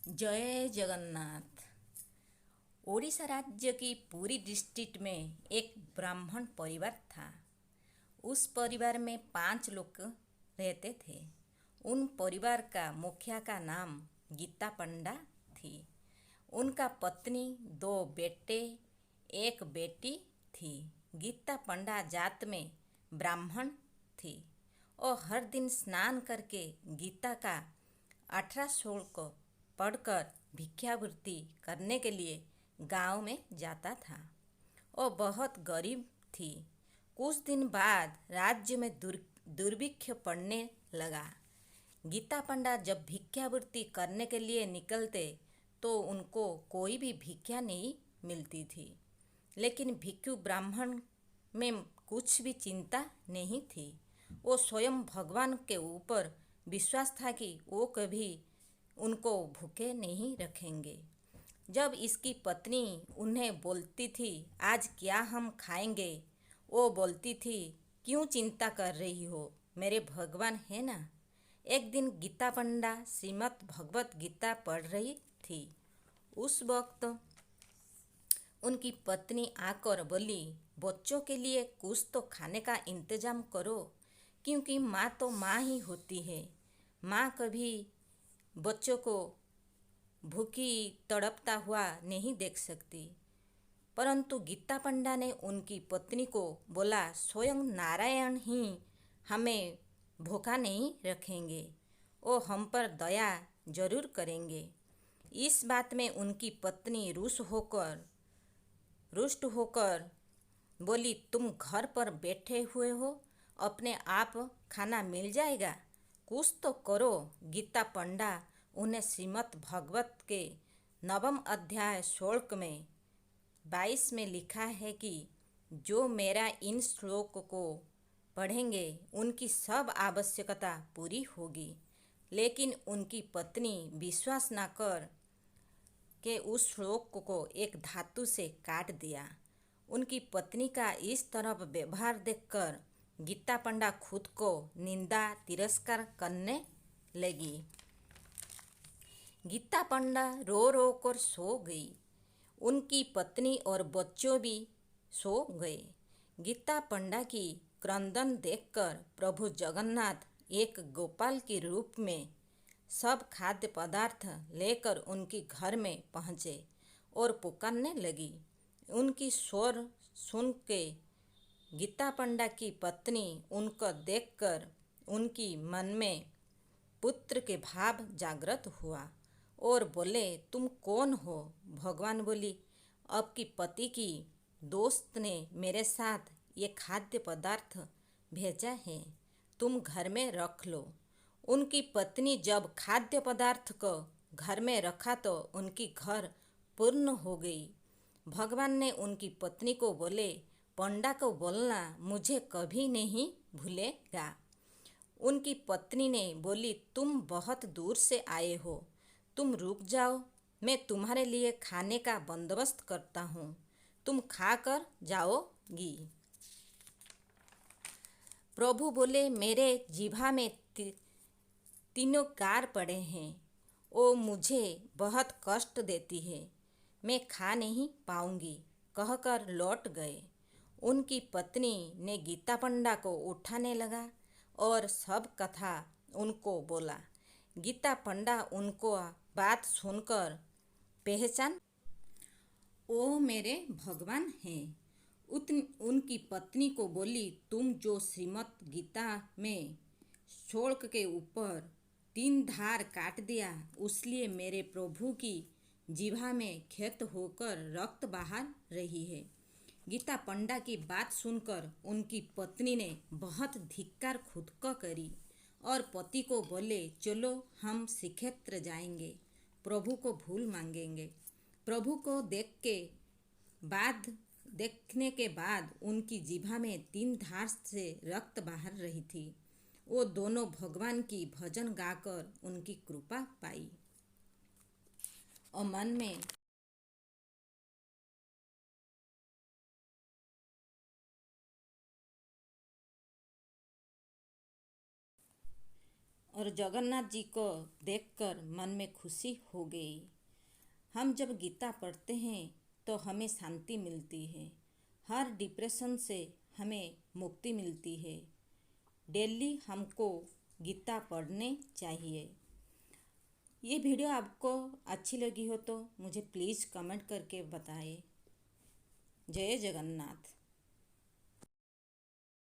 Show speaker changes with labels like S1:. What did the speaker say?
S1: जय जगन्नाथ। ओडिशा राज्य की पुरी डिस्ट्रिक्ट में एक ब्राह्मण परिवार था। उस परिवार में 5 लोग रहते थे। उन परिवार का मुखिया का नाम गीता पंडा थी। उनका पत्नी, 2 बेटे, एक बेटी थी। गीता पंडा जात में ब्राह्मण थी और हर दिन स्नान करके गीता का 18 श्लोक पढ़कर भिक्षावृत्ति करने के लिए गांव में जाता था। वो बहुत गरीब थी। कुछ दिन बाद राज्य में दुर्भिक्ष पड़ने लगा। गीता पंडा जब भिक्षावृत्ति करने के लिए निकलते तो उनको कोई भी भिक्षा नहीं मिलती थी। लेकिन भिक्षु ब्राह्मण में कुछ भी चिंता नहीं थी। वो स्वयं भगवान के ऊपर विश्वास था कि वो कभी उनको भूखे नहीं रखेंगे। जब इसकी पत्नी उन्हें बोलती थी, आज क्या हम खाएंगे, वो बोलती थी, क्यों चिंता कर रही हो, मेरे भगवान है ना। एक दिन गीता पंडा श्रीमद् भगवत गीता पढ़ रही थी। उस वक्त उनकी पत्नी आकर बोली, बच्चों के लिए कुछ तो खाने का इंतजाम करो, क्योंकि माँ तो माँ ही होती है। माँ कभी बच्चों को भूखी तड़पता हुआ नहीं देख सकती। परंतु गीता पंडा ने उनकी पत्नी को बोला, स्वयं नारायण ही हमें भूखा नहीं रखेंगे, वो हम पर दया जरूर करेंगे। इस बात में उनकी पत्नी रुष्ट होकर बोली, तुम घर पर बैठे हुए हो, अपने आप खाना मिल जाएगा, कुछ तो करो। गीता पंडा उन्हें श्रीमद् भगवत के 9वें अध्याय श्लोक में 22 में लिखा है कि जो मेरा इन श्लोक को पढ़ेंगे उनकी सब आवश्यकता पूरी होगी। लेकिन उनकी पत्नी विश्वास न कर के उस श्लोक को एक धातु से काट दिया। उनकी पत्नी का इस तरह व्यवहार देखकर गीता पंडा खुद को निंदा तिरस्कार करने लगी। गीता पंडा रो रो कर सो गई। उनकी पत्नी और बच्चों भी सो गए। गीता पंडा की क्रंदन देखकर प्रभु जगन्नाथ एक गोपाल के रूप में सब खाद्य पदार्थ लेकर उनके घर में पहुँचे और पुकारने लगी। उनकी स्वर सुन के गीता पंडा की पत्नी उनको देखकर उनकी मन में पुत्र के भाव जागृत हुआ और बोले, तुम कौन हो। भगवान बोली, आपकी पति की दोस्त ने मेरे साथ ये खाद्य पदार्थ भेजा है, तुम घर में रख लो। उनकी पत्नी जब खाद्य पदार्थ को घर में रखा तो उनकी घर पूर्ण हो गई। भगवान ने उनकी पत्नी को बोले, पंडा को बोलना मुझे कभी नहीं भूलेगा। उनकी पत्नी ने बोली, तुम बहुत दूर से आए हो, तुम रुक जाओ, मैं तुम्हारे लिए खाने का बंदोबस्त करता हूँ, तुम खाकर जाओगी। प्रभु बोले, मेरे जिह्वा में तीनों गार पड़े हैं, वो मुझे बहुत कष्ट देती है, मैं खा नहीं पाऊंगी, कहकर लौट गए। उनकी पत्नी ने गीता पंडा को उठाने लगा और सब कथा उनको बोला। गीता पंडा उनको बात सुनकर पहचान, ओ मेरे भगवान हैं। उनकी पत्नी को बोली, तुम जो श्रीमद् गीता में श्लोक के ऊपर 3 धार काट दिया, उसलिए मेरे प्रभु की जिह्वा में क्षत होकर रक्त बाहर रही है। गीता पंडा की बात सुनकर उनकी पत्नी ने बहुत धिक्कार खुद को करी और पति को बोले, चलो हम श्रीक्षेत्र जाएंगे, प्रभु को भूल मांगेंगे। प्रभु को देखने के बाद उनकी जिह्वा में 3 धार से रक्त बाहर रही थी। वो दोनों भगवान की भजन गाकर उनकी कृपा पाई और और जगन्नाथ जी को देखकर मन में खुशी हो गई। हम जब गीता पढ़ते हैं तो हमें शांति मिलती है, हर डिप्रेशन से हमें मुक्ति मिलती है। डेली हमको गीता पढ़ने चाहिए। ये वीडियो आपको अच्छी लगी हो तो मुझे प्लीज़ कमेंट करके बताएं। जय जगन्नाथ।